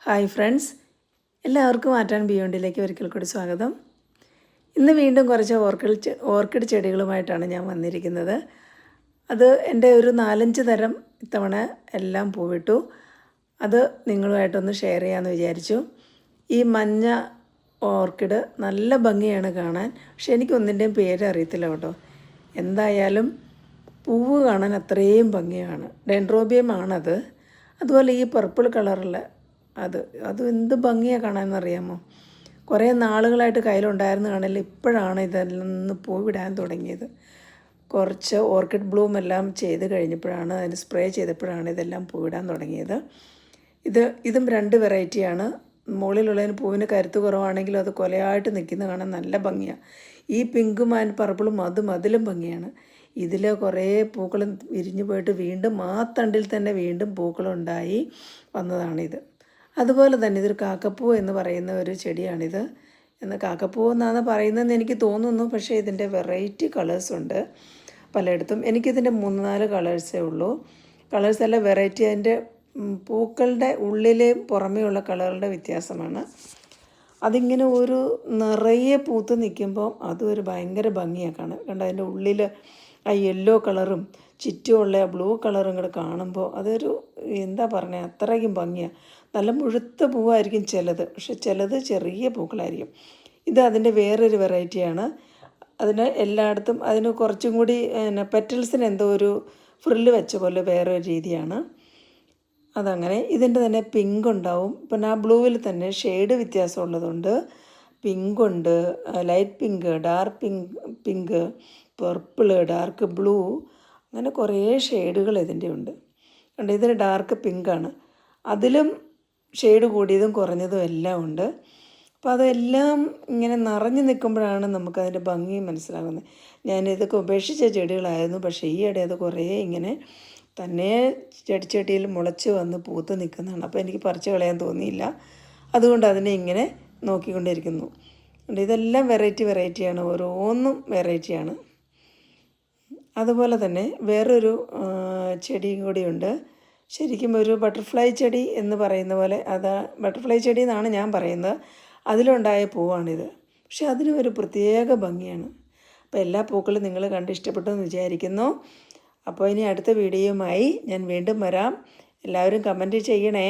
Hi friends, എല്ലാവർക്കും art and ബിയോണ്ടിലേക്ക് ഒരിക്കൽ കൂടി സ്വാഗതം. ഇന്ന് വീണ്ടും കുറച്ച് ഓർക്കിഡ് ചെടികളുമായിട്ടാണ് ഞാൻ വന്നിരിക്കുന്നത്. അത് എൻ്റെ ഒരു 4-5 തരം ഇത്തവണ എല്ലാം പൂവിട്ടു. അത് നിങ്ങളുമായിട്ടൊന്ന് ഷെയർ ചെയ്യാമെന്ന് വിചാരിച്ചു. ഈ മഞ്ഞ ഓർക്കിഡ് നല്ല ഭംഗിയാണ് കാണാൻ, പക്ഷെ എനിക്കൊന്നിൻ്റെയും പേര് അറിയത്തില്ല കേട്ടോ. എന്തായാലും പൂവ് കാണാൻ അത്രയും ഭംഗിയാണ്. ഡെൻഡ്രോബിയം ആണത്. അതുപോലെ ഈ പർപ്പിൾ കളറുള്ള അത് എന്ത് ഭംഗിയാണ് കാണാമെന്നറിയാമോ. കുറേ നാളുകളായിട്ട് കയ്യിലുണ്ടായിരുന്നു കാണില്ല, ഇപ്പോഴാണ് ഇതെല്ലാം നിന്ന് പൂവിടാൻ തുടങ്ങിയത്. കുറച്ച് ഓർക്കിഡ് ബ്ലൂം എല്ലാം ചെയ്ത് കഴിഞ്ഞപ്പോഴാണ്, അതിന് സ്പ്രേ ചെയ്തപ്പോഴാണ് ഇതെല്ലാം പൂവിടാൻ തുടങ്ങിയത്. ഇതും 2 വെറൈറ്റിയാണ്. മുകളിലുള്ളതിന് പൂവിന് കരുത്ത് കുറവാണെങ്കിലും അത് കൊലയായിട്ട് നിൽക്കുന്ന കാണാൻ നല്ല ഭംഗിയാണ്. ഈ പിങ്കും ആൻഡ് പർപ്പിളും അതിലും ഭംഗിയാണ്. ഇതിൽ കുറേ പൂക്കൾ വിരിഞ്ഞു പോയിട്ട് വീണ്ടും ആ തണ്ടിൽ തന്നെ വീണ്ടും പൂക്കളുണ്ടായി വന്നതാണിത്. അതുപോലെ തന്നെ ഇതൊരു കാക്കപ്പൂ എന്ന് പറയുന്ന ഒരു ചെടിയാണിത്. കാക്കപ്പൂ എന്നാണ് പറയുന്നതെന്ന് എനിക്ക് തോന്നുന്നു. പക്ഷേ ഇതിൻ്റെ വെറൈറ്റി കളേഴ്സുണ്ട് പലയിടത്തും. എനിക്കിതിൻ്റെ 3-4 കളേഴ്സേ ഉള്ളൂ. കളേഴ്സെല്ലാം വെറൈറ്റി. അതിൻ്റെ പൂക്കളുടെ ഉള്ളിലെയും പുറമേയുള്ള കളറുകളുടെ വ്യത്യാസമാണ്. അതിങ്ങനെ ഒരു നിറയെ പൂത്ത് നിൽക്കുമ്പോൾ അതും ഒരു ഭയങ്കര ഭംഗിയാണ് കാണാൻ. കണ്ട അതിൻ്റെ ഉള്ളിൽ ആ യെല്ലോ കളറും ചുറ്റുമുള്ള ആ ബ്ലൂ കളറും കൂടെ കാണുമ്പോൾ അതൊരു എന്താ പറയുക, അത്രയ്ക്കും ഭംഗിയാണ്. നല്ല മുഴുത്ത പൂവായിരിക്കും ചിലത്, പക്ഷെ ചിലത് ചെറിയ പൂക്കളായിരിക്കും. ഇത് അതിൻ്റെ വേറൊരു വെറൈറ്റിയാണ്. അതിന് എല്ലായിടത്തും അതിന് കുറച്ചും കൂടി പെറ്റൽസിന് എന്തോ ഒരു ഫ്രില്ല് വെച്ച പോലെ വേറൊരു രീതിയാണ്. അതങ്ങനെ ഇതിൻ്റെ തന്നെ പിങ്ക് ഉണ്ടാവും. പിന്നെ ആ ബ്ലൂവിൽ തന്നെ ഷെയ്ഡ് വ്യത്യാസമുള്ളതുണ്ട്. പിങ്കുണ്ട്, light pink, dark pink, purple, dark blue, അങ്ങനെ കുറേ ഷെയ്ഡുകൾ ഇതിൻ്റെ ഉണ്ട്. കണ്ട് ഇതൊരു ഡാർക്ക് പിങ്കാണ്. അതിലും ഷെയ്ഡ് കൂടിയതും കുറഞ്ഞതും എല്ലാം ഉണ്ട്. അപ്പോൾ അതെല്ലാം ഇങ്ങനെ നിറഞ്ഞു നിൽക്കുമ്പോഴാണ് നമുക്കതിൻ്റെ ഭംഗി മനസ്സിലാകുന്നത്. ഞാനിതൊക്കെ ഉപേക്ഷിച്ച ചെടികളായിരുന്നു, പക്ഷേ ഈ ഇടയിൽ അത് കുറേ ഇങ്ങനെ തന്നെ ചെടിച്ചട്ടിയിൽ മുളച്ച് വന്ന് പൂത്ത് നിൽക്കുന്നതാണ്. അപ്പോൾ എനിക്ക് പറിച്ച് കളയാൻ തോന്നിയില്ല. അതുകൊണ്ട് അതിനെ ഇങ്ങനെ നോക്കിക്കൊണ്ടിരിക്കുന്നു. ഇതെല്ലാം വെറൈറ്റിയാണ്, ഓരോന്നും വെറൈറ്റിയാണ്. അതുപോലെ തന്നെ വേറൊരു ചെടിയും കൂടിയുണ്ട്. ശരിക്കും ഒരു ബട്ടർഫ്ലൈ ചെടി എന്ന് പറയുന്ന പോലെ, ബട്ടർഫ്ലൈ ചെടി എന്നാണ് ഞാൻ പറയുന്നത്. അതിലുണ്ടായ പൂവാണിത്. പക്ഷെ അതിനും ഒരു പ്രത്യേക ഭംഗിയാണ്. അപ്പോൾ എല്ലാ പൂക്കളും നിങ്ങൾ കണ്ട് ഇഷ്ടപ്പെട്ടു എന്ന് വിചാരിക്കുന്നു. അപ്പോൾ ഇനി അടുത്ത വീഡിയോയുമായി ഞാൻ വീണ്ടും വരാം. എല്ലാവരും കമൻറ്റ് ചെയ്യണേ.